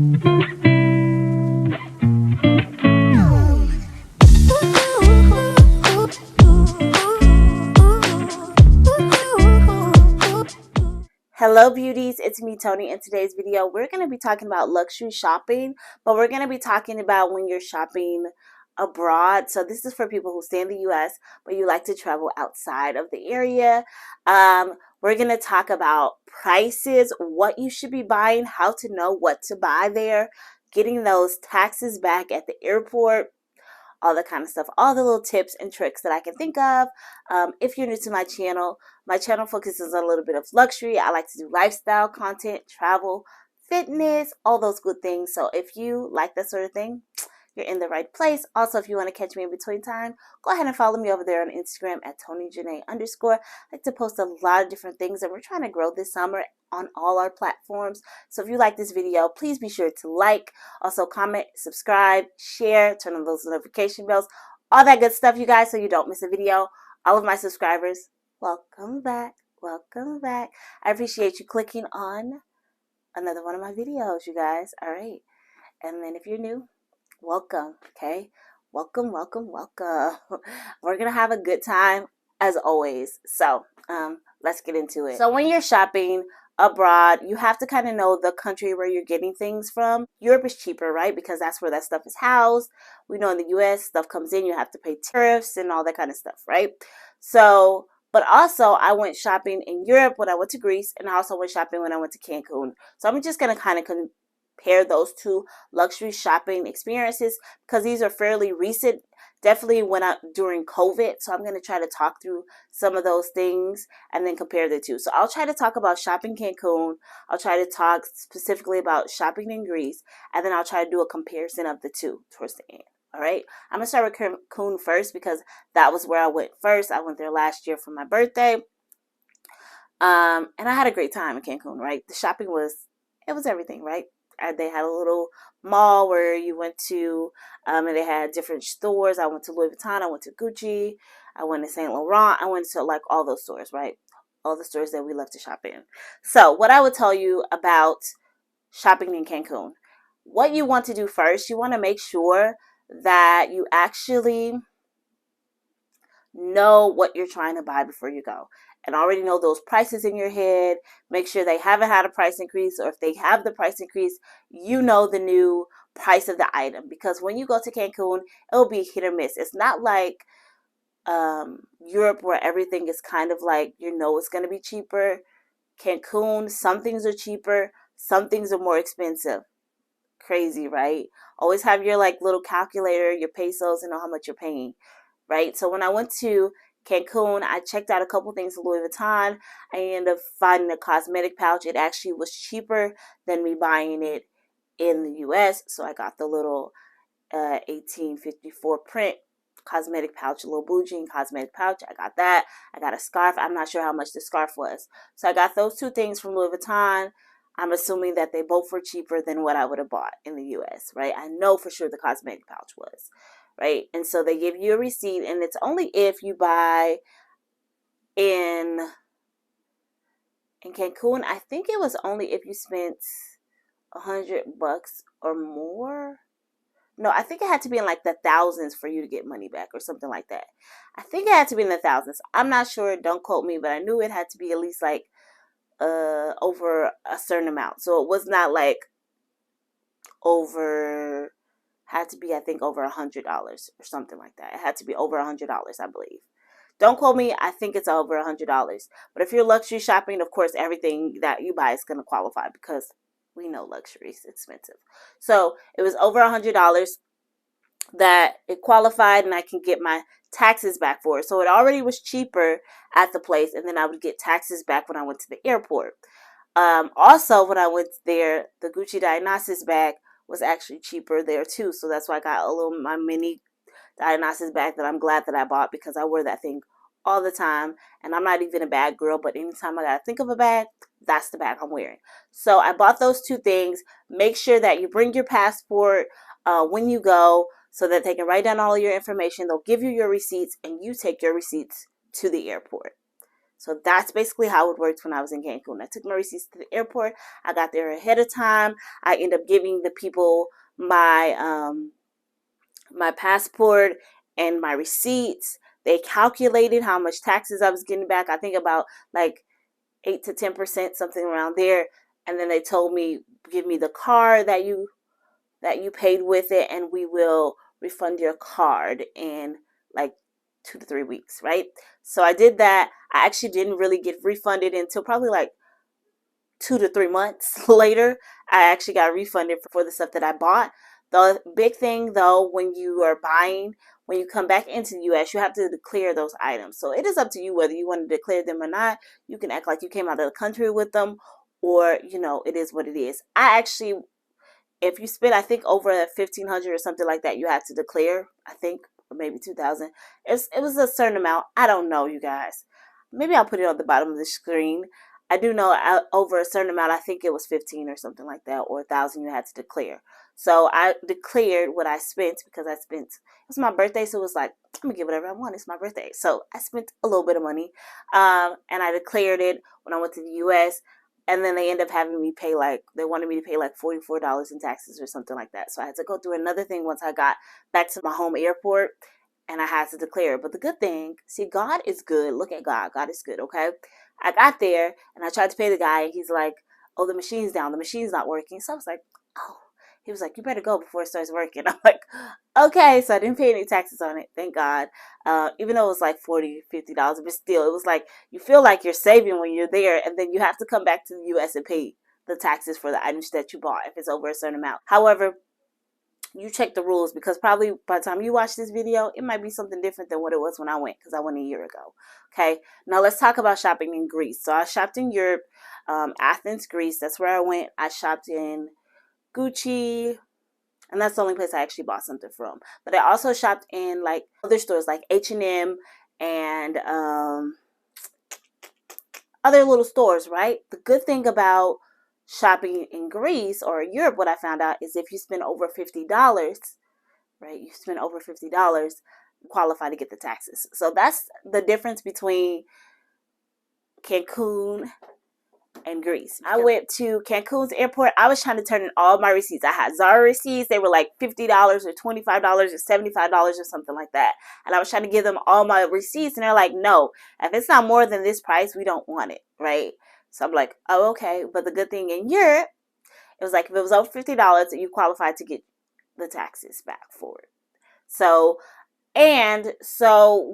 Hello beauties, it's me Tony. In today's video we're going to be talking about luxury shopping, but we're going to be talking about when you're shopping abroad. So this is for people who stay in the US but you like to travel outside of the area. We're going to talk about prices, what you should be buying, how to know what to buy there, getting those taxes back at the airport, all the kind of stuff, all the little tips and tricks that I can think of. If you're new to my channel focuses on a little bit of luxury. I like to do lifestyle content, travel, fitness, all those good things. So if you like that sort of thing, you're in the right place. Also, if you want to catch me in between time, go ahead and follow me over there on Instagram at TonyJanae_. I like to post a lot of different things, and we're trying to grow this summer on all our platforms. So if you like this video, please be sure to like, also comment, subscribe, share, turn on those notification bells, all that good stuff, you guys, so you don't miss a video. All of my subscribers, welcome back. Welcome back. I appreciate you clicking on another one of my videos, you guys. All right. And then if you're new, welcome. Okay. Welcome. We're going to have a good time as always. So, let's get into it. So when you're shopping abroad, you have to kind of know the country where you're getting things from. Europe is cheaper, right? Because that's where that stuff is housed. We know in the US, stuff comes in, you have to pay tariffs and all that kind of stuff, right? So, but also I went shopping in Europe when I went to Greece, and I also went shopping when I went to Cancun. So I'm just going to kind of compare those two luxury shopping experiences because these are fairly recent. Definitely went out during COVID, so I'm going to try to talk through some of those things and then compare the two. So I'll try to talk about shopping Cancun. I'll try to talk specifically about shopping in Greece, and then I'll try to do a comparison of the two towards the end. All right, I'm going to start with Cancun first because that was where I went first. I went there last year for my birthday. And I had a great time in Cancun, right? The shopping was everything, right? They had a little mall where you went to, and they had different stores. I went to Louis Vuitton, I went to Gucci, I went to Saint Laurent, I went to like all those stores, right? All the stores that we love to shop in. So what I would tell you about shopping in Cancun, what you want to do first, you want to make sure that you actually know what you're trying to buy before you go and already know those prices in your head. Make sure they haven't had a price increase, or if they have the price increase, you know the new price of the item, because when you go to Cancun, it'll be hit or miss. It's not like Europe where everything is kind of like, you know, it's going to be cheaper. Cancun, some things are cheaper, some things are more expensive. Crazy, right? Always have your like little calculator, your pesos, and know how much you're paying, right? So when I went to Cancun, I checked out a couple things at Louis Vuitton. I ended up finding a cosmetic pouch. It actually was cheaper than me buying it in the US. So I got the little 1854 print cosmetic pouch, a little bougie cosmetic pouch. I got that. I got a scarf. I'm not sure how much the scarf was. So I got those two things from Louis Vuitton. I'm assuming that they both were cheaper than what I would have bought in the US, right? I know for sure the cosmetic pouch was, right? And so they give you a receipt, and it's only if you buy in Cancun. I think it was only if you spent $100 or more. No, I think it had to be in like the thousands for you to get money back or something like that. I think it had to be in the thousands. I'm not sure. Don't quote me, but I knew it had to be at least like over a certain amount. So it was not like over, had to be, I think, over $100 or something like that. It had to be over $100, I believe. Don't quote me. I think it's over $100. But if you're luxury shopping, of course, everything that you buy is going to qualify because we know luxury is expensive. So it was over $100 that it qualified, and I can get my taxes back for it. So it already was cheaper at the place, and then I would get taxes back when I went to the airport. Also, when I went there, the Gucci Dionysus bag was actually cheaper there too. So that's why I got my mini Dionysus bag that I'm glad that I bought, because I wear that thing all the time, and I'm not even a bag girl, but anytime I gotta think of a bag, that's the bag I'm wearing. So I bought those two things. Make sure that you bring your passport when you go, so that they can write down all your information. They'll give you your receipts, and you take your receipts to the airport. So that's basically how it worked when I was in Cancun. I took my receipts to the airport. I got there ahead of time. I ended up giving the people my my passport and my receipts. They calculated how much taxes I was getting back. I think about like 8 to 10%, something around there. And then they told me, give me the card that you paid with it, and we will refund your card in like 2 to 3 weeks, right? So I did that. I actually didn't really get refunded until probably like 2 to 3 months later. I actually got refunded for the stuff that I bought. The big thing though, when you are buying, when you come back into the US, you have to declare those items. So it is up to you whether you want to declare them or not. You can act like you came out of the country with them, or, you know, it is what it is. I actually, if you spend, I think over 1,500 or something like that, you have to declare, I think, or maybe 2,000. It was a certain amount. I don't know, you guys. Maybe I'll put it on the bottom of the screen. I do know over a certain amount, I think it was 15 or something like that, or 1,000 you had to declare. So I declared what I spent, because I spent, it was my birthday, so it was like, I'm gonna get whatever I want. It's my birthday. So I spent a little bit of money, and I declared it when I went to the US. And then they end up having me pay like, they wanted me to pay like $44 in taxes or something like that. So I had to go through another thing once I got back to my home airport, and I had to declare. But the good thing, see, God is good. Look at God. God is good, okay? I got there and I tried to pay the guy, and he's like, oh, the machine's down. The machine's not working. So I was like, oh. He was like, you better go before it starts working. I'm like, okay. So I didn't pay any taxes on it. Thank God. Even though it was like $40, $50, but still, it was like, you feel like you're saving when you're there, and then you have to come back to the US and pay the taxes for the items that you bought if it's over a certain amount. However, you check the rules, because probably by the time you watch this video, it might be something different than what it was when I went, because I went a year ago. Okay, now let's talk about shopping in Greece. So I shopped in Europe, Athens, Greece. That's where I went. I shopped in Gucci, and that's the only place I actually bought something from. But I also shopped in like other stores like H&M and other little stores, right? The good thing about shopping in Greece or Europe, what I found out is if you spend over $50, right? You spend over $50, you qualify to get the taxes. So that's the difference between Cancun and Greece. I went to Cancun's airport. I was trying to turn in all my receipts. I had Zara receipts. They were like $50 or $25 or $75 or something like that. And I was trying to give them all my receipts, and they're like, no, if it's not more than this price, we don't want it, right? So I'm like, oh, okay. But the good thing in Europe, it was like if it was over $50, you qualified to get the taxes back for it. So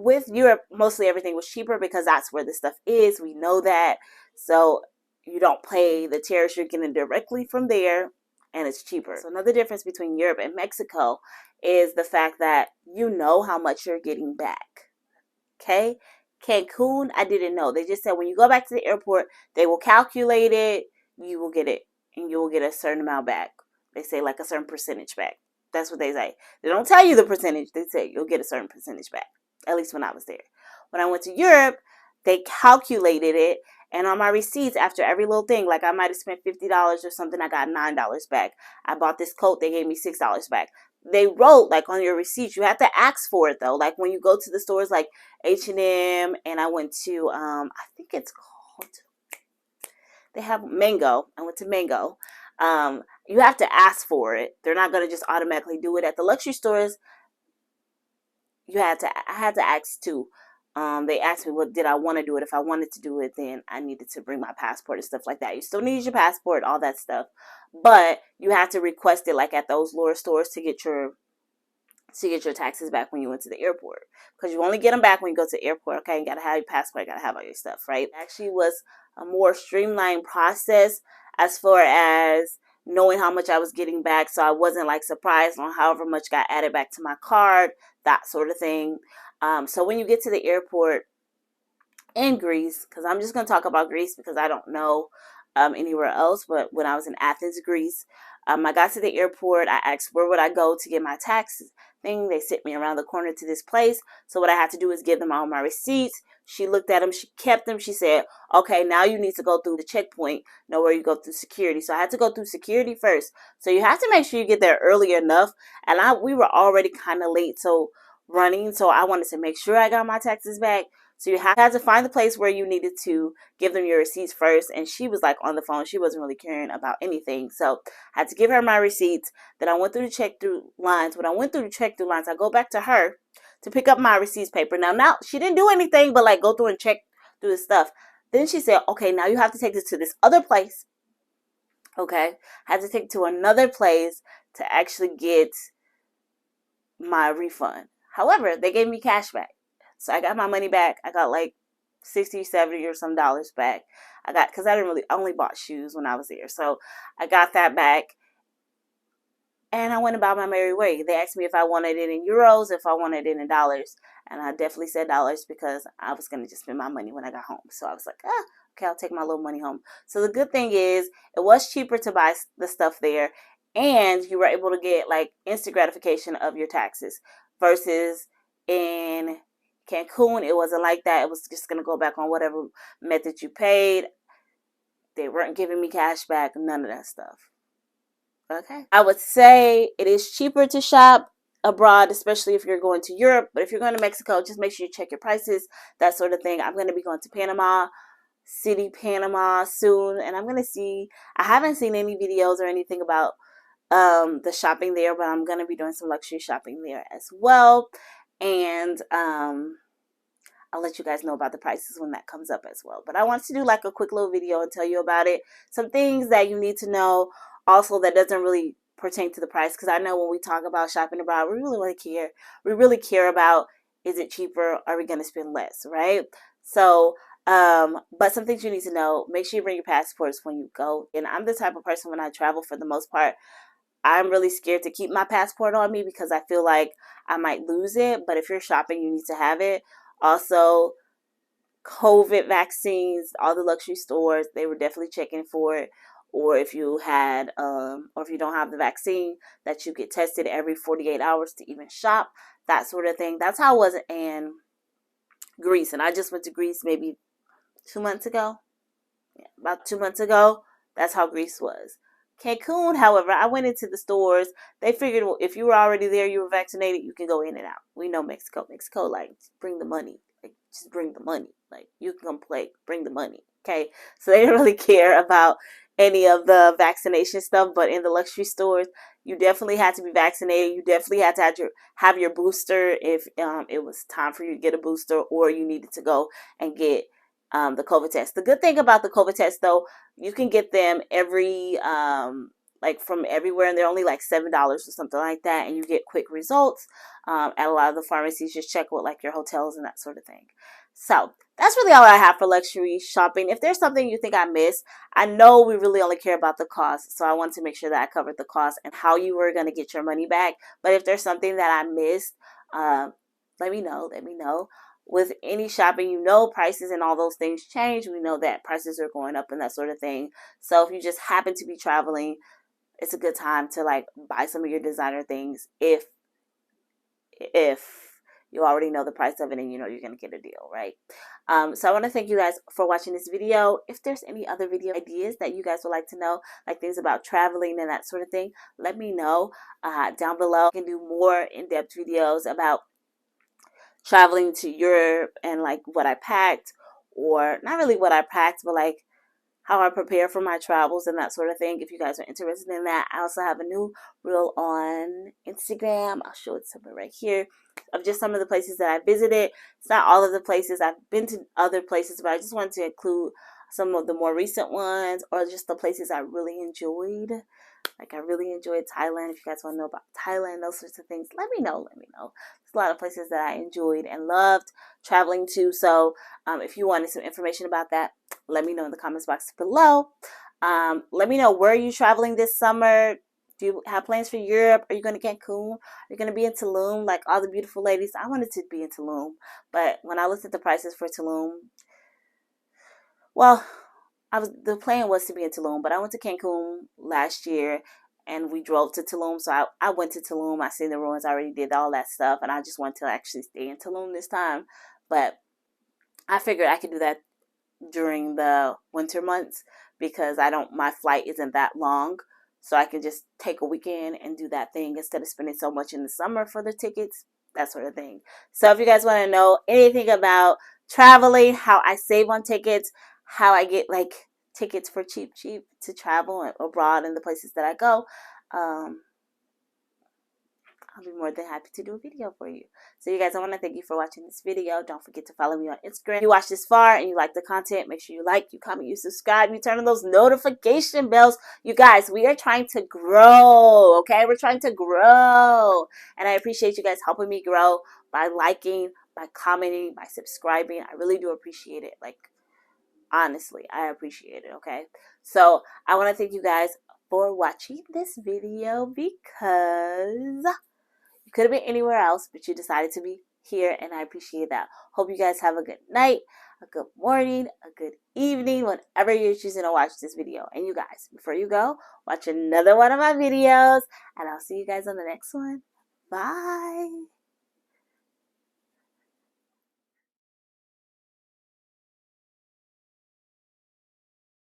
with Europe, mostly everything was cheaper because that's where the stuff is. We know that. So you don't pay the tariffs, you're getting directly from there, and it's cheaper. So another difference between Europe and Mexico is the fact that you know how much you're getting back. Okay? Cancun, I didn't know. They just said when you go back to the airport, they will calculate it, you will get it, and you will get a certain amount back. They say like a certain percentage back. That's what they say. They don't tell you the percentage. They say you'll get a certain percentage back. At least when I was there. When I went to Europe, they calculated it. And on my receipts, after every little thing, like I might have spent $50 or something, I got $9 back. I bought this coat, they gave me $6 back. They wrote, like, on your receipts, you have to ask for it, though. Like, when you go to the stores like H&M, and I went to, I think it's called, they have Mango. I went to Mango. You have to ask for it. They're not going to just automatically do it. At the luxury stores, I had to ask too. They asked me what did I want to do it. If I wanted to do it, then I needed to bring my passport and stuff like that. You still need your passport, all that stuff, but you have to request it like at those lower stores to get your taxes back when you went to the airport, because you only get them back when you go to the airport. Okay, you gotta have your passport, you gotta have all your stuff, right? It actually was a more streamlined process as far as knowing how much I was getting back, so I wasn't like surprised on however much got added back to my card, that sort of thing. So when you get to the airport in Greece, because I'm just going to talk about Greece because I don't know anywhere else, but when I was in Athens, Greece, I got to the airport. I asked where would I go to get my tax thing. They sent me around the corner to this place. So what I had to do is give them all my receipts. She looked at them. She kept them. She said, okay, now you need to go through the checkpoint. Know where you go through security. So I had to go through security first. So you have to make sure you get there early enough. And we were already kind of late. So I wanted to make sure I got my taxes back. So you had to find the place where you needed to give them your receipts first. And she was like on the phone. She wasn't really caring about anything. So I had to give her my receipts. Then I went through the check through lines. When I went through the check through lines, I go back to her to pick up my receipts paper. Now she didn't do anything but like go through and check through the stuff. Then she said, okay, now you have to take this to this other place. Okay. I had to take it to another place to actually get my refund. However, they gave me cash back. So I got my money back. I got like 60, 70 or some dollars back. Because I only bought shoes when I was there. So I got that back. And I went about my merry way. They asked me if I wanted it in euros, if I wanted it in dollars. And I definitely said dollars because I was going to just spend my money when I got home. So I was like, okay, I'll take my little money home. So the good thing is it was cheaper to buy the stuff there. And you were able to get like instant gratification of your taxes versus in Cancun, it wasn't like that. It was just going to go back on whatever method you paid. They weren't giving me cash back, none of that stuff. Okay. I would say it is cheaper to shop abroad, especially if you're going to Europe. But if you're going to Mexico, just make sure you check your prices, that sort of thing. I'm going to be going to Panama City, Panama soon. And I'm going to see, I haven't seen any videos or anything about the shopping there, but I'm going to be doing some luxury shopping there as well. And I'll let you guys know about the prices when that comes up as well. But I want to do like a quick little video and tell you about it. Some things that you need to know also that doesn't really pertain to the price. Because I know when we talk about shopping abroad, we really care. We really care about, is it cheaper? Are we going to spend less, right? So, but some things you need to know, make sure you bring your passports when you go. And I'm the type of person when I travel, for the most part, I'm really scared to keep my passport on me because I feel like I might lose it. But if you're shopping, you need to have it. Also, COVID vaccines, all the luxury stores, they were definitely checking for it. Or if you had, or if you don't have the vaccine, that you get tested every 48 hours to even shop, that sort of thing. That's how it was in Greece. And I just went to Greece maybe 2 months ago. Yeah, about 2 months ago. That's how Greece was. Cancun, however, I went into the stores. They figured, well, if you were already there, you were vaccinated, you can go in and out. We know Mexico. Mexico, like, bring the money. Like, just bring the money. Like, you can come play. Bring the money. Okay? So they didn't really care about any of the vaccination stuff. But in the luxury stores, you definitely had to be vaccinated. You definitely had to have your booster if it was time for you to get a booster, or you needed to go and get the COVID test. The good thing about the COVID test, though, you can get them every like from everywhere, and they're only like $7 or something like that, and you get quick results at a lot of the pharmacies. Just check with like your hotels and that sort of thing. So that's really all I have for luxury shopping. If there's something you think I missed, I know we really only care about the cost, so I want to make sure that I covered the cost and how you were going to get your money back. But if there's something that I missed, let me know. Let me know. With any shopping, you know, prices and all those things change. We know that prices are going up and that sort of thing. So if you just happen to be traveling, it's a good time to like buy some of your designer things if you already know the price of it and you know you're going to get a deal, right? So I want to thank you guys for watching this video. If there's any other video ideas that you guys would like to know, like things about traveling and that sort of thing, let me know down below. I can do more in-depth videos about traveling to Europe and like what I packed, or not really what I packed, but like how I prepare for my travels and that sort of thing. If you guys are interested in that, I also have a new reel on Instagram. I'll show it somewhere right here of just some of the places that I visited. It's not all of the places. I've been to other places, but I just wanted to include some of the more recent ones, or just the places I really enjoyed. Like I really enjoyed Thailand. If you guys want to know about Thailand, those sorts of things, let me know. Let me know. There's a lot of places that I enjoyed and loved traveling to. So if you wanted some information about that, let me know in the comments box below. Let me know, where are you traveling this summer? Do you have plans for Europe? Are you going to Cancun? Are you going to be in Tulum like all the beautiful ladies? I wanted to be in Tulum, but when I looked at the prices for Tulum, well, the plan was to be in Tulum, but I went to Cancun last year and we drove to Tulum. So I went to Tulum. I seen the ruins. I already did all that stuff, and I just wanted to actually stay in Tulum this time. But I figured I could do that during the winter months because my flight isn't that long. So I can just take a weekend and do that thing instead of spending so much in the summer for the tickets, that sort of thing. So if you guys want to know anything about traveling, how I save on tickets, how I get like tickets for cheap to travel abroad in the places that I go. I'll be more than happy to do a video for you. So you guys, I want to thank you for watching this video. Don't forget to follow me on Instagram. If you watch this far and you like the content, make sure you like, you comment, you subscribe, you turn on those notification bells. You guys, we are trying to grow, okay? We're trying to grow. And I appreciate you guys helping me grow by liking, by commenting, by subscribing. I really do appreciate it. Like, honestly, I appreciate it, okay? So I want to thank you guys for watching this video because you could have been anywhere else, but you decided to be here, and I appreciate that. Hope you guys have a good night, a good morning, a good evening, whenever you're choosing to watch this video. And you guys, before you go, watch another one of my videos, and I'll see you guys on the next one. Bye.